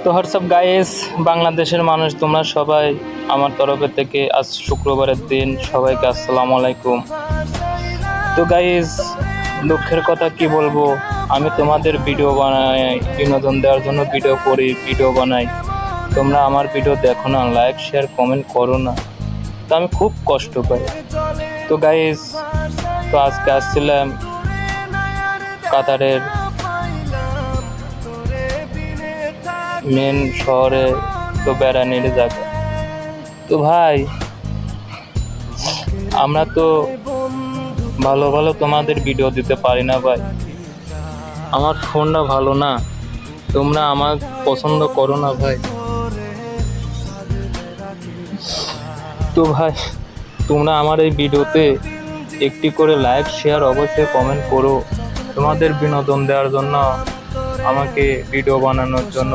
তো WhatsApp guys, বাংলাদেশের মানুষ তোমরা সবাই আমার তরফের থেকে আজ শুক্রবারের দিন সবাইকে আসসালামু আলাইকুম। তো গাইস, দুঃখের কথা কি বলবো, আমি তোমাদের ভিডিও বানাই, বিনোদন দেওয়ার জন্য ভিডিও করি, ভিডিও বানাই, তোমরা আমার ভিডিও দেখো না, লাইক শেয়ার কমেন্ট করো না, তো আমি খুব কষ্ট পাই। তো গাইস, তো আজকে আসছিলাম কাতারের মেন শহরে, তো বেড়ানির জায়গা। তো ভাই, আমরা তো ভালো ভালো তোমাদের ভিডিও দিতে পারি না ভাই, আমার ফোনটা ভালো না, তোমরা আমার পছন্দ করো না ভাই। তো ভাই, তোমরা আমার এই ভিডিওতে একটি করে লাইক শেয়ার অবশ্যই কমেন্ট করো, তোমাদের বিনোদন দেওয়ার জন্য, আমাকে ভিডিও বানানোর জন্য।